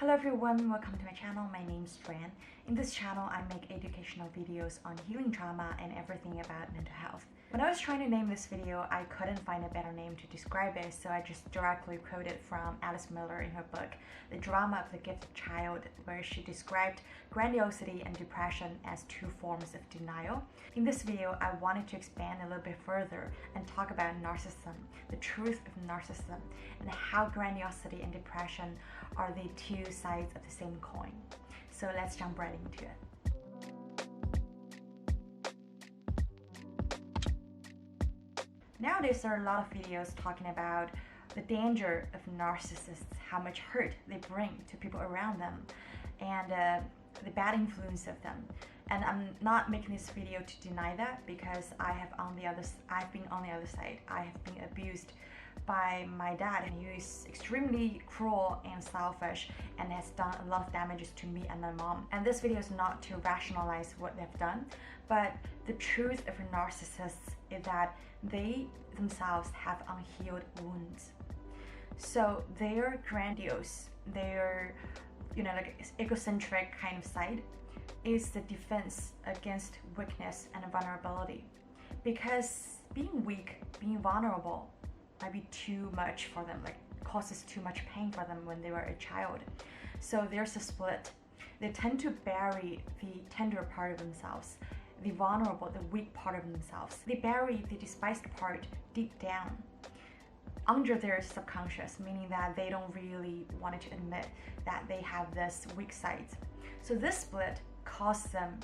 Hello everyone, welcome to my channel. My name is Fran. In this channel, I make educational videos on healing trauma and everything about mental health. When I was trying to name this video, I couldn't find a better name to describe it, so I just directly quoted from Alice Miller in her book, The Drama of the Gifted Child, where she described grandiosity and depression as two forms of denial. In this video, I wanted to expand a little bit further and talk about narcissism, the truth of narcissism, and how grandiosity and depression are the two sides of the same coin. So let's jump right into it. Nowadays, there are a lot of videos talking about the danger of narcissists, how much hurt they bring to people around them, and the bad influence of them. And I'm not making this video to deny that, because I've been on the other side. I have been abused by my dad, and he is extremely cruel and selfish and has done a lot of damages to me and my mom. And this video is not to rationalize what they've done, but the truth of narcissists is that they themselves have unhealed wounds. So their grandiose, their like egocentric kind of side is the defense against weakness and vulnerability, because being weak, being vulnerable might be too much for them, like causes too much pain for them when they were a child. So there's a split. They tend to bury the tender part of themselves, the vulnerable, the weak part of themselves. They bury the despised part deep down under their subconscious, meaning that they don't really want to admit that they have this weak side. So this split causes them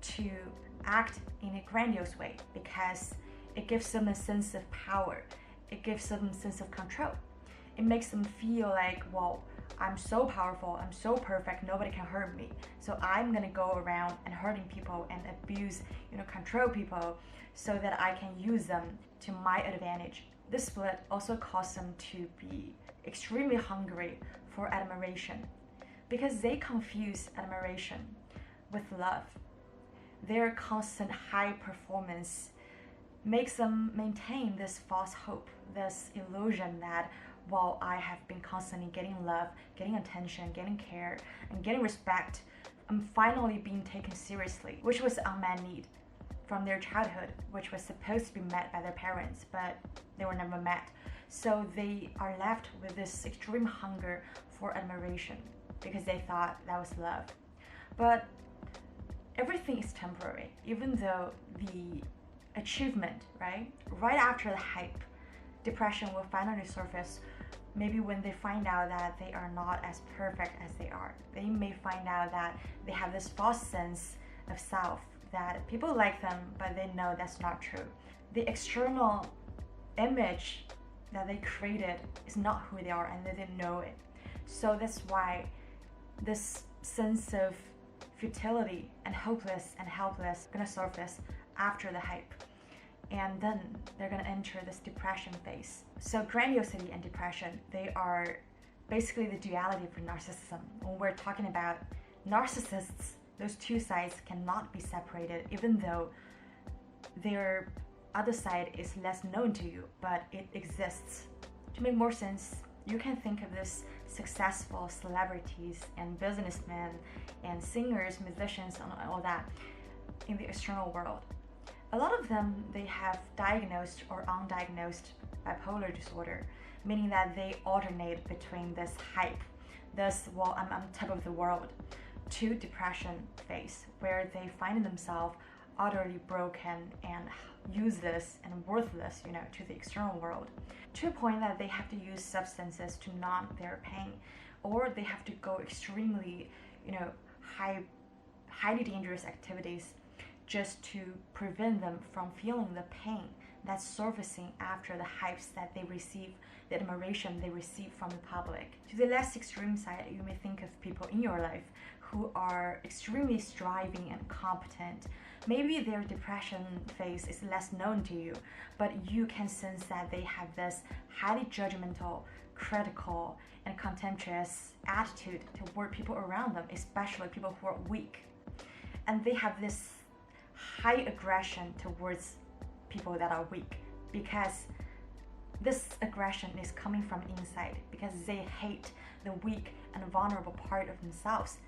to act in a grandiose way, because it gives them a sense of power. It gives them a sense of control. It makes them feel like, well, I'm so powerful, I'm so perfect, nobody can hurt me. So I'm gonna go around and hurting people and abuse, control people so that I can use them to my advantage. This split also causes them to be extremely hungry for admiration, because they confuse admiration with love. Their constant high performance makes them maintain this false hope, this illusion that, while I have been constantly getting love, getting attention, getting care, and getting respect, I'm finally being taken seriously, which was an unmet need from their childhood, which was supposed to be met by their parents, but they were never met. So they are left with this extreme hunger for admiration, because they thought that was love. But everything is temporary, even though the achievement, right after the hype, depression will finally surface. Maybe when they find out that they are not as perfect as they are, they may find out that they have this false sense of self, that people like them, but they know that's not true. The external image that they created is not who they are, and they didn't know it. So that's why this sense of futility and hopeless and helpless gonna surface after the hype, and then they're gonna enter this depression phase. So grandiosity and depression, they are basically the duality for narcissism. When we're talking about narcissists, those two sides cannot be separated, even though their other side is less known to you, but it exists. To make more sense, you can think of this successful celebrities and businessmen and singers, musicians, and all that in the external world. A lot of them, they have diagnosed or undiagnosed bipolar disorder, meaning that they alternate between this hype, this, well, I'm top of the world, to depression phase, where they find themselves utterly broken and useless and worthless, to the external world, to a point that they have to use substances to numb their pain, or they have to go extremely, highly dangerous activities just to prevent them from feeling the pain that's surfacing after the hypes that they receive, the admiration they receive from the public. To the less extreme side, you may think of people in your life who are extremely striving and competent. Maybe their depression phase is less known to you, but you can sense that they have this highly judgmental, critical, and contemptuous attitude toward people around them, especially people who are weak. And they have this high aggression towards people that are weak, because this aggression is coming from inside, because they hate the weak and vulnerable part of themselves.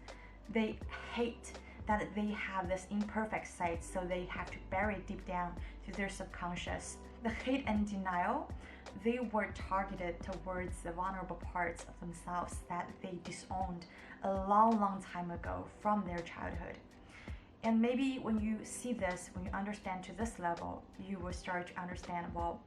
They hate that they have this imperfect side, so they have to bury it deep down to their subconscious. The hate and denial, they were targeted towards the vulnerable parts of themselves that they disowned a long time ago from their childhood. And maybe when you see this, when you understand to this level, you will start to understand, well,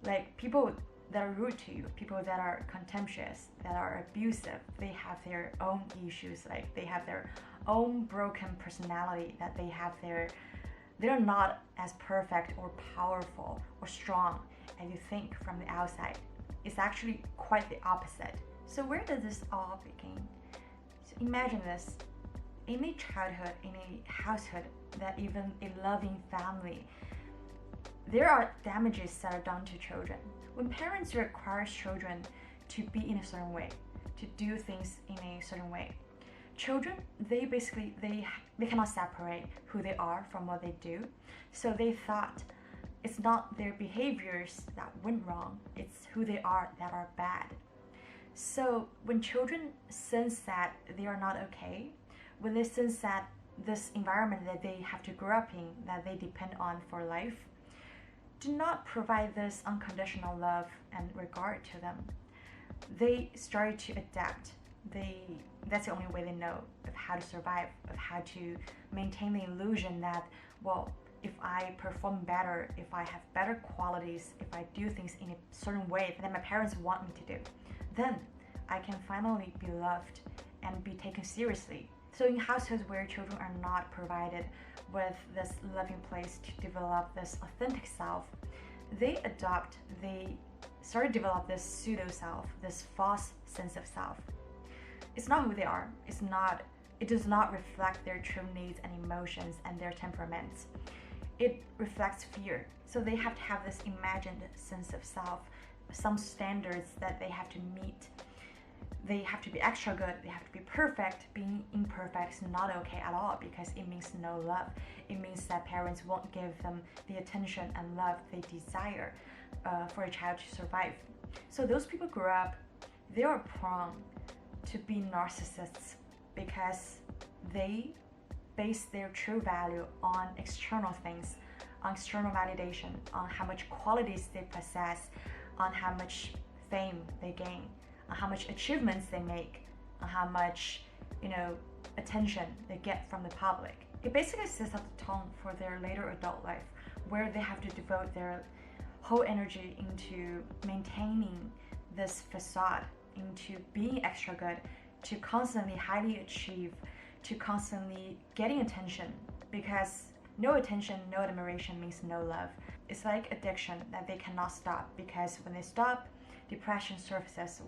like people that are rude to you, people that are contemptuous, that are abusive, they have their own issues, like they have their own broken personality, that they're not as perfect or powerful or strong as you think from the outside. It's actually quite the opposite. So where does this all begin? So imagine this. In a childhood, in a household, that even a loving family, there are damages that are done to children. When parents require children to be in a certain way, to do things in a certain way, children, they cannot separate who they are from what they do. So they thought it's not their behaviors that went wrong, it's who they are that are bad. So when children sense that they are not okay, when they sense that this environment that they have to grow up in, that they depend on for life, do not provide this unconditional love and regard to them. They start to adapt. That's the only way they know of how to survive, of how to maintain the illusion that, well, if I perform better, if I have better qualities, if I do things in a certain way that my parents want me to do, then I can finally be loved and be taken seriously. So in households where children are not provided with this loving place to develop this authentic self, they start to develop this pseudo-self, this false sense of self. It's not who they are. It does not reflect their true needs and emotions and their temperaments. It reflects fear. So they have to have this imagined sense of self, some standards that they have to meet. They have to be extra good, they have to be perfect. Being imperfect is not okay at all, because it means no love. It means that parents won't give them the attention and love they desire for a child to survive. So those people grow up, they are prone to be narcissists because they base their true value on external things, on external validation, on how much qualities they possess, on how much fame they gain, on how much achievements they make, on how much, attention they get from the public. It basically sets up the tone for their later adult life, where they have to devote their whole energy into maintaining this facade, into being extra good, to constantly highly achieve, to constantly getting attention, because no attention, no admiration means no love. It's like addiction that they cannot stop, because when they stop, depression surfaces.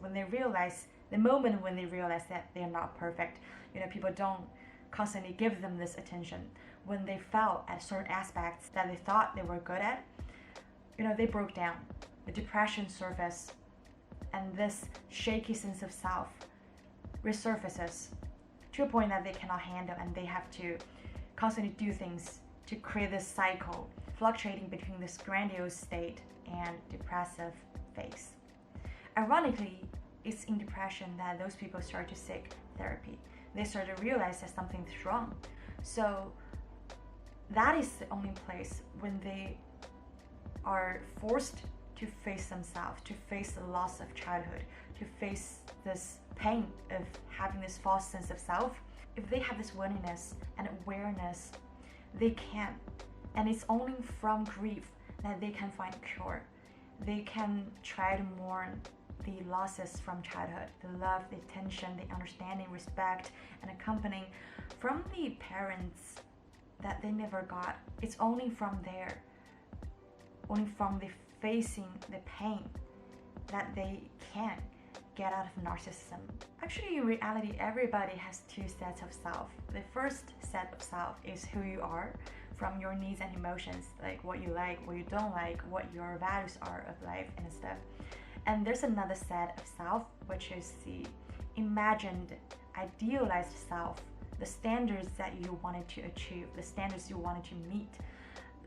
The moment when they realize that they're not perfect, people don't constantly give them this attention. When they fail at certain aspects that they thought they were good at, they broke down. The depression surfaces, and this shaky sense of self resurfaces to a point that they cannot handle, and they have to constantly do things to create this cycle, fluctuating between this grandiose state and depressive phase. Ironically, it's in depression that those people start to seek therapy. They start to realize that something's wrong. So that is the only place when they are forced to face themselves, to face the loss of childhood, to face this pain of having this false sense of self. If they have this willingness and awareness, they can. And it's only from grief that they can find cure. They can try to mourn the losses from childhood, the love, the attention, the understanding, respect, and accompanying from the parents that they never got. It's only from there, only from the facing the pain, that they can get out of narcissism. Actually, in reality, everybody has two sets of self. The first set of self is who you are, from your needs and emotions, like what you like, what you don't like, what your values are of life and stuff. And there's another set of self, which is the imagined, idealized self, the standards that you wanted to achieve, the standards you wanted to meet,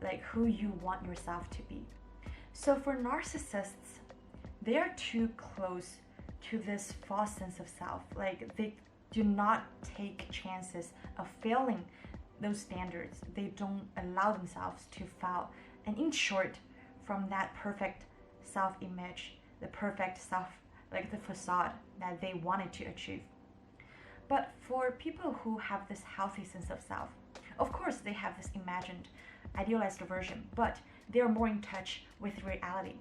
like who you want yourself to be. So for narcissists, they are too close to this false sense of self. Like, they do not take chances of failing those standards. They don't allow themselves to fail. And in short, from that perfect self-image, the perfect self, like the facade that they wanted to achieve. But for people who have this healthy sense of self, of course they have this imagined, idealized version, but they are more in touch with reality,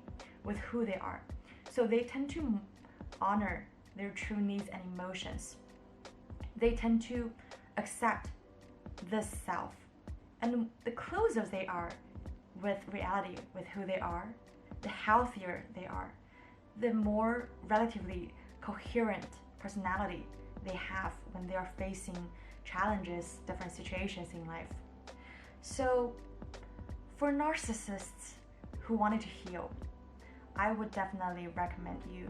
with who they are. So they tend to honor their true needs and emotions. They tend to accept this self. And the closer they are with reality, with who they are, the healthier they are, the more relatively coherent personality they have when they are facing challenges, different situations in life. So for narcissists who wanted to heal, I would definitely recommend you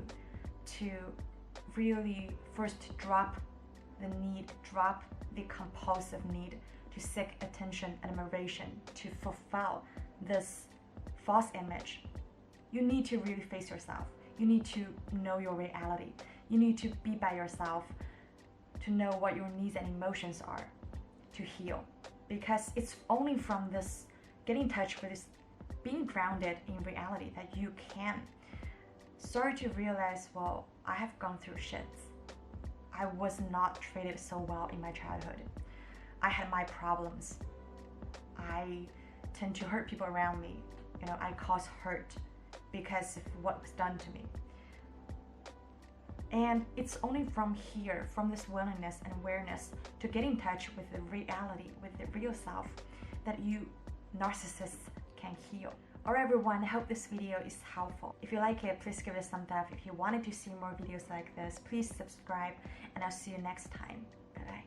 to really first drop the need, drop the compulsive need to seek attention and admiration, to fulfill this false image. You need to really face yourself. You need to know your reality. You need to be by yourself to know what your needs and emotions are to heal. Because it's only from this getting in touch with this being grounded in reality that you can start to realize, well, I have gone through shit. I was not treated so well in my childhood. I had my problems. I tend to hurt people around me. I cause hurt because of what was done to me. And it's only from here, from this willingness and awareness to get in touch with the reality, with the real self, that you narcissists can heal. Alright everyone, I hope this video is helpful. If you like it, please give it a thumbs up. If you wanted to see more videos like this, please subscribe, and I'll see you next time. Bye bye.